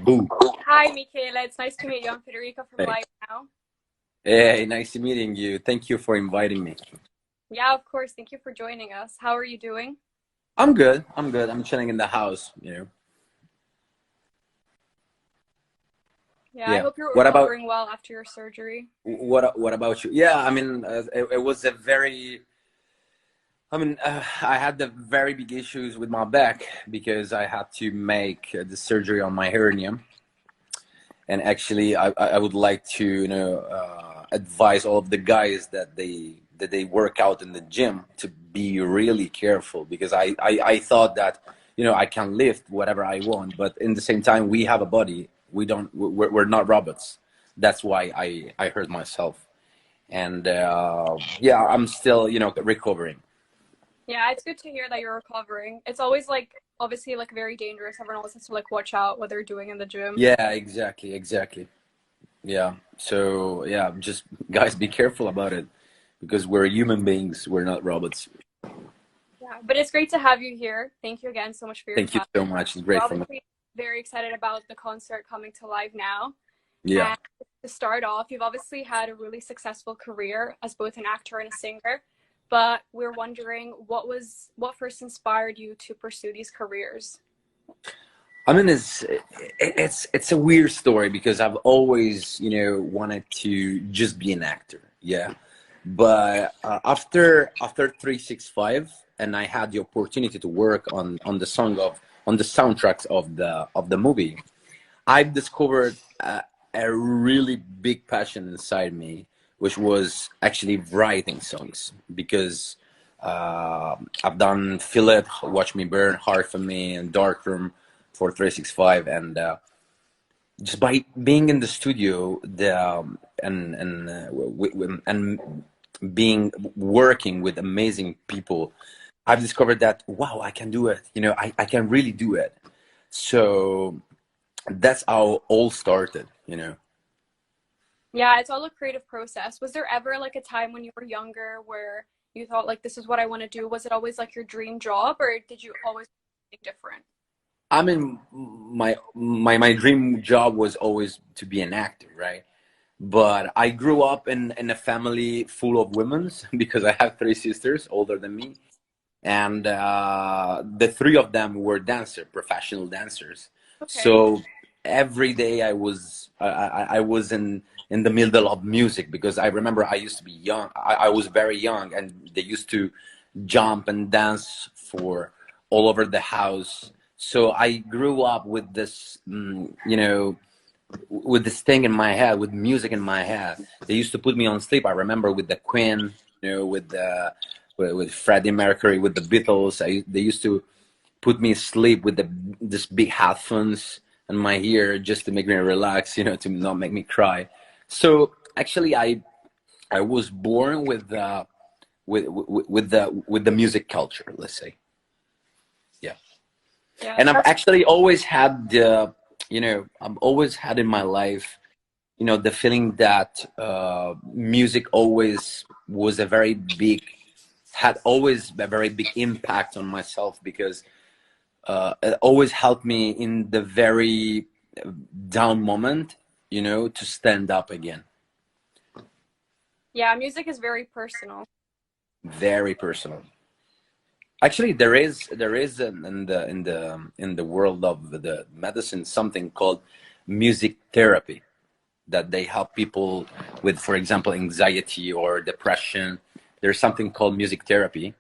Boo. Hi, Michele. It's nice to meet you. I'm Federica from Hey. LiveNow. Hey, nice meeting you. Thank you for inviting me. Yeah, of course. Thank you for joining us. How are you doing? I'm good. I'm good. I'm chilling in the house. Yeah, I Yeah. hope you're What about recovering well after your surgery. what about you? Yeah, I mean, it was a very. I had the very big issues with my back because I had to make the surgery on my hernia, and actually, I would like to advise all of the guys that they work out in the gym to be really careful because I thought that I can lift whatever I want, but in the same time we have a body. We're not robots. That's why I hurt myself, and yeah, I'm still recovering. Yeah, it's good to hear that you're recovering. It's always like obviously like very dangerous. Everyone always has to like watch out what they're doing in the gym. Yeah, exactly. Yeah, so yeah, just guys, be careful about it because we're human beings. We're not robots. Yeah, but it's great to have you here. Thank you again so much for your Thank you time. so much. It's We're great for me. obviously very excited about the concert coming to live now. Yeah. And to start off, you've obviously had a really successful career as both an actor and a singer, but we're wondering what first inspired you to pursue these careers? I mean, it's a weird story because I've always wanted to just be an actor. Yeah, but after 365, and I had the opportunity to work on the soundtracks of the movie. I've discovered a really big passion inside me, which was actually writing songs because I've done Feel It, Watch Me Burn, Hard for Me, and Darkroom for 365, and just by being in the studio, and being working with amazing people, I've discovered that wow, I can do it. I can really do it. So that's how all started. Yeah, it's all a creative process. Was there ever like a time when you were younger where you thought like this is what I want to do? Was it always like your dream job or did you always do something different? I mean, my dream job was always to be an actor, right? But I grew up in a family full of women's because I have three sisters older than me, and the three of them were professional dancers. Okay. So every day I was in the middle of music because I remember I used to be young. I was very young, and they used to jump and dance for all over the house. So I grew up with this, with this thing in my head, with music in my head. They used to put me on sleep. I remember with the Queen, with Freddie Mercury, with the Beatles. They used to put me asleep with this big headphones in my ear just to make me relax, to not make me cry. So actually, I was born with the music culture, let's say. Yeah. Yeah, And I've that's actually always had I've always had in my life, the feeling that music always was had always a very big impact on myself because it always helped me in the very down moment, to stand up again. yeah, music is very personal. Very personal. Actually, there is in the world of the medicine something called music therapy that they help people with, for example, anxiety or depression. There's something called music therapy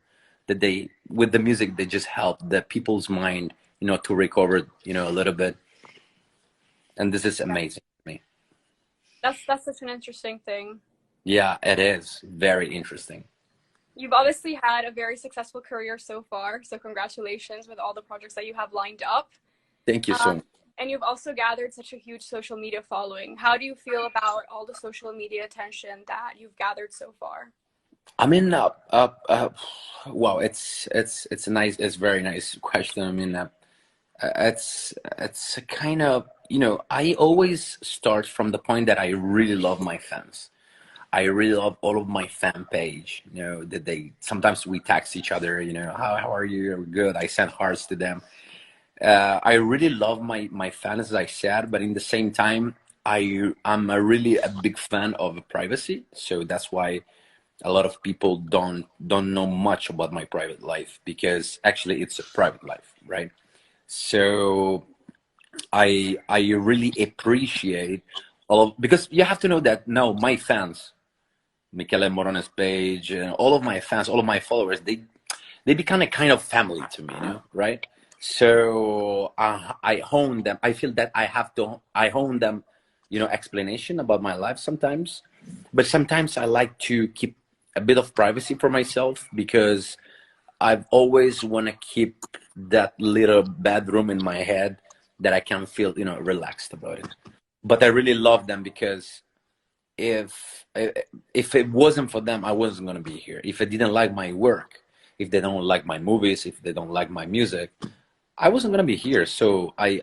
that they with the music they just help the people's mind, to recover, a little bit. And this is Yeah. amazing to me. That's such an interesting thing. Yeah, it is very interesting. You've obviously had a very successful career so far, so congratulations with all the projects that you have lined up. Thank you so Um, much. and you've also gathered such a huge social media following. How do you feel about all the social media attention that you've gathered so far? I mean, wow, it's a nice, it's very nice question. I mean, it's a kind of, I always start from the point that I really love my fans. I really love all of my fan page. That they sometimes we text each other. How are you? Good. I send hearts to them, I really love my fans, as I said, but in the same time, I'm a really a big fan of privacy. So that's why a lot of people don't know much about my private life, because actually it's a private life, right? So I really appreciate all of, because you have to know that now my fans, Michele Morrone's page, and all of my fans, all of my followers, they become a kind of family to me, right? So I hone them. I feel that I hone them, explanation about my life sometimes, but sometimes I like to keep a bit of privacy for myself, because I've always want to keep that little bedroom in my head that I can feel, relaxed about it. But I really love them, because if if it wasn't for them, I wasn't gonna be here. If I didn't like my work, if they don't like my movies, if they don't like my music, I wasn't gonna be here. So I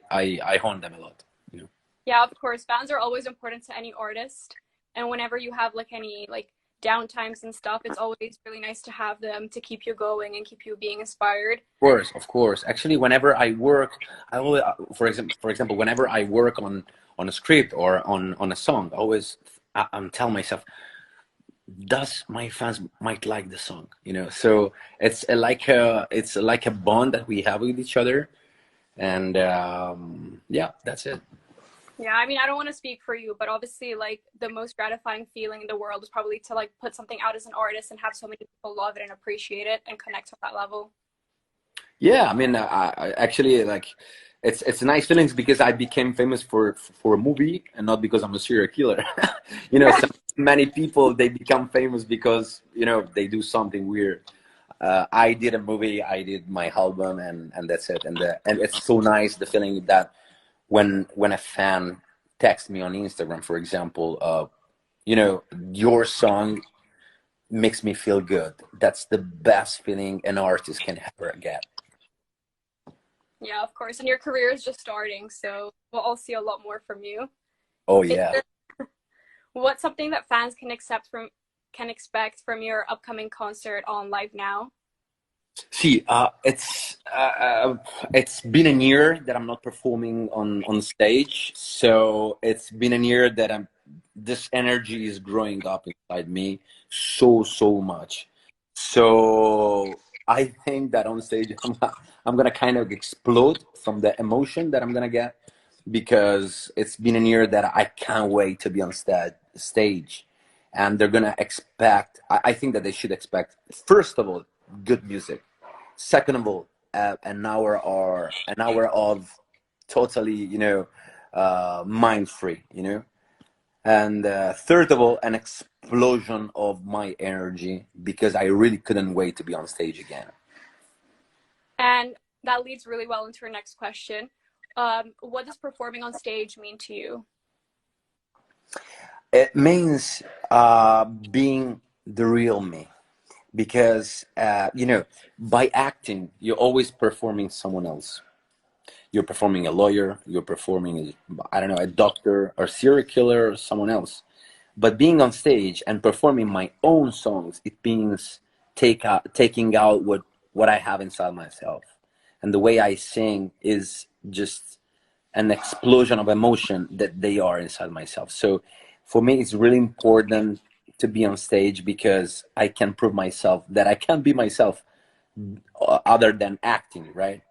hone them a lot. Yeah, of course. Fans are always important to any artist. And whenever you have like any like downtimes and stuff, it's always really nice to have them to keep you going and keep you being inspired. Of course, of course. Actually, whenever I work, I always, for example, whenever I work on a script or on a song, I always I'm telling myself, does my fans might like the song, So it's like a bond that we have with each other, and yeah, that's it. Yeah, I mean, I don't want to speak for you, but obviously, like, the most gratifying feeling in the world is probably to, like, put something out as an artist and have so many people love it and appreciate it and connect on that level. Yeah, I mean, I actually like it's nice feelings, because I became famous for a movie, and not because I'm a serial killer. So many people, they become famous because they do something weird. I did a movie, I did my album, and that's it. And it's so nice, the feeling that when a fan texts me on Instagram, for example, your song makes me feel good. That's the best feeling an artist can ever get. Yeah, of course. And your career is just starting, so we'll all see a lot more from you. Oh Is yeah. there what's something that fans can expect from your upcoming concert on LiveNow? See, it's been a year that I'm not performing on stage, so it's been a year that this energy is growing up inside me so much. So I think that on stage I'm gonna kind of explode from the emotion that I'm gonna get, because it's been a year that I can't wait to be on stage, and they're gonna expect. I think that they should expect, first of all, good music. Second of all, an hour of totally, mind free, and third of all, an explosion of my energy, because I really couldn't wait to be on stage again. And that leads really well into our next question. What does performing on stage mean to you? It means being the real me, because by acting, you're always performing someone else. You're performing a lawyer, you're performing, I don't know, a doctor or serial killer or someone else. But being on stage and performing my own songs, it means taking out what I have inside myself. And the way I sing is just an explosion of emotion that they are inside myself. So for me, it's really important to be on stage, because I can prove myself that I can be myself other than acting, right?